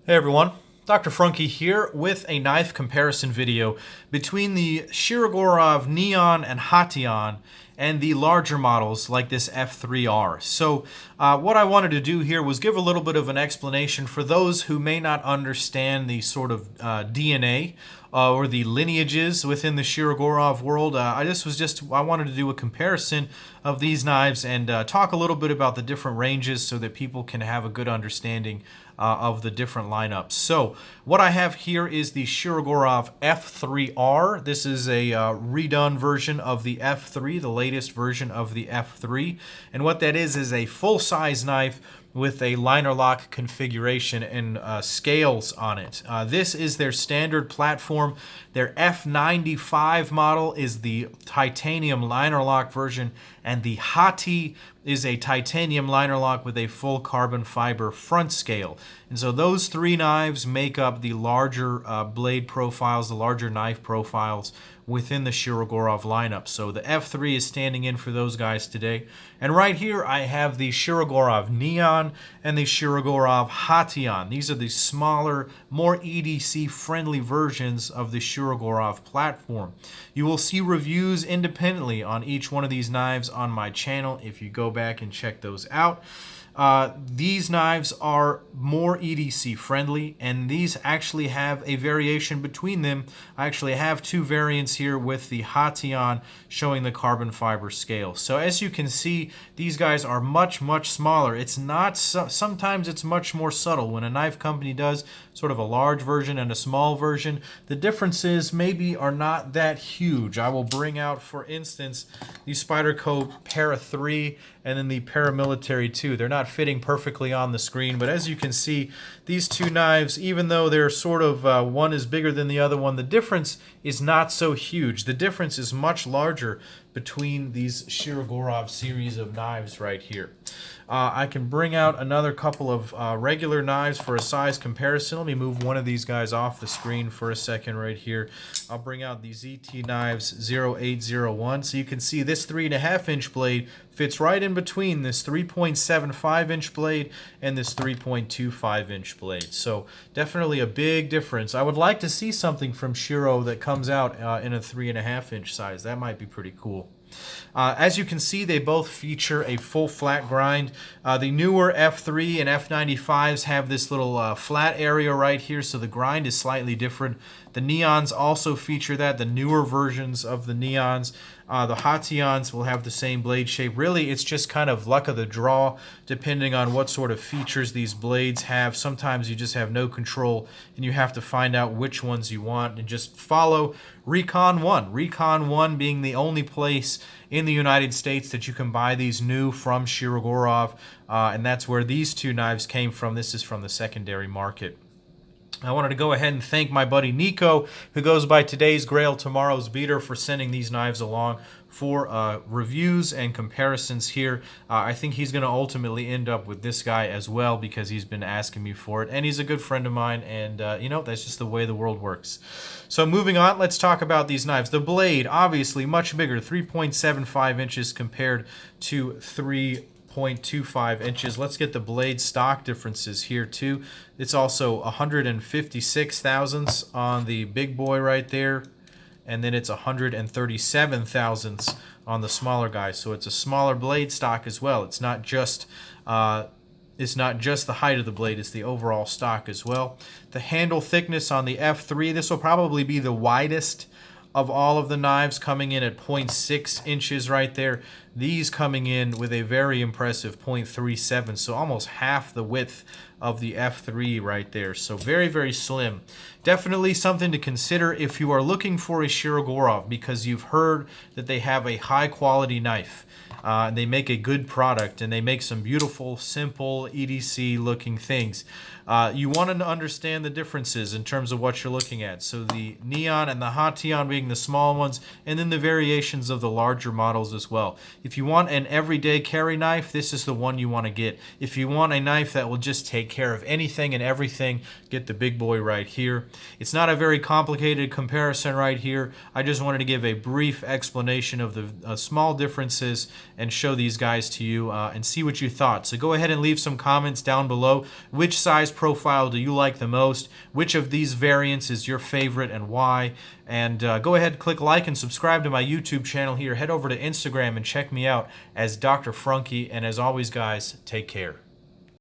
Hey everyone, Dr. Frunkey here with a knife comparison video between the Shirogorov NeOn and HatiOn and the larger models like this F3R. So what I wanted to do here was give a little bit of an explanation for those who may not understand the sort of DNA or the lineages within the Shirogorov world. I wanted to do a comparison of these knives and talk a little bit about the different ranges so that people can have a good understanding of the different lineups. So what I have here is the Shirogorov F3R. This is a redone version of the F3, the latest version of the F3. And what that is a full-size knife with a liner lock configuration and scales on it. This is their standard platform. Their F95 model is the titanium liner lock version, and the Hati is a titanium liner lock with a full carbon fiber front scale. And so those three knives make up the larger blade profiles, the larger knife profiles within the Shirogorov lineup. So the F3 is standing in for those guys today. And right here I have the Shirogorov NeOn and the Shirogorov HatiOn. These are the smaller, more EDC friendly versions of the Shirogorov platform. You will see reviews independently on each one of these knives on my channel if you go back and check those out. These knives are more EDC friendly, and these actually have a variation between them. I actually have two variants here with the HatiOn showing the carbon fiber scale. So as you can see, these guys are much smaller. It's not, sometimes it's much more subtle. When a knife company does sort of a large version and a small version, the differences maybe are not that huge. I will bring out, for instance, the Spyderco Para 3 and then the Paramilitary 2. They're not fitting perfectly on the screen, but as you can see, these two knives, even though they're sort of one is bigger than the other one, the difference is not so huge. The difference is much larger between these Shirogorov series of knives right here. I can bring out another couple of regular knives for a size comparison. Let me move one of these guys off the screen for a second right here. I'll bring out the ZT Knives 0801. So you can see this 3.5 inch blade fits right in between this 3.75 inch blade and this 3.25 inch blade. So definitely a big difference. I would like to see something from Shiro that comes out in a 3.5 inch size. That might be pretty cool. As you can see, they both feature a full flat grind. The newer F3 and F95s have this little flat area right here, so the grind is slightly different. The NeOns also feature that, the newer versions of the NeOns. The HatiOns will have the same blade shape. Really, it's just kind of luck of the draw, depending on what sort of features these blades have. Sometimes you just have no control, and you have to find out which ones you want and just follow Recon 1. Recon 1 being the only place in the United States that you can buy these new from Shirogorov, and that's where these two knives came from. This is from the secondary market. I wanted to go ahead and thank my buddy Nico, who goes by Today's Grail, Tomorrow's Beater, for sending these knives along for reviews and comparisons here. I think he's going to ultimately end up with this guy as well because he's been asking me for it, and he's a good friend of mine, and you know, that's just the way the world works. So moving on, let's talk about these knives. The blade, obviously much bigger, 3.75 inches compared to 3.25 inches. Let's get the blade stock differences here too. It's also 156 thousandths on the big boy right there, and then it's 137 thousandths on the smaller guy. So it's a smaller blade stock as well. It's not just the height of the blade, it's the overall stock as well. The handle thickness on the F3, this will probably be the widest of all of the knives, coming in at 0.6 inches right there. These coming in with a very impressive 0.37, so almost half the width of the F3 right there. So very slim. Definitely something to consider if you are looking for a Shirogorov, because you've heard that they have a high quality knife. They make a good product, and they make some beautiful, simple, EDC looking things. You want to understand the differences in terms of what you're looking at. So the NeOn and the HatiOn being the small ones, and then the variations of the larger models as well. If you want an everyday carry knife, this is the one you want to get. If you want a knife that will just take care of anything and everything, get the big boy right here. It's not a very complicated comparison right here. I just wanted to give a brief explanation of the small differences and show these guys to you and see what you thought. So go ahead and leave some comments down below. Which size profile do you like the most? Which of these variants is your favorite and why? And go ahead, click like and subscribe to my YouTube channel here. Head over to Instagram and check me out as Dr. Frunkey. And as always, guys, take care.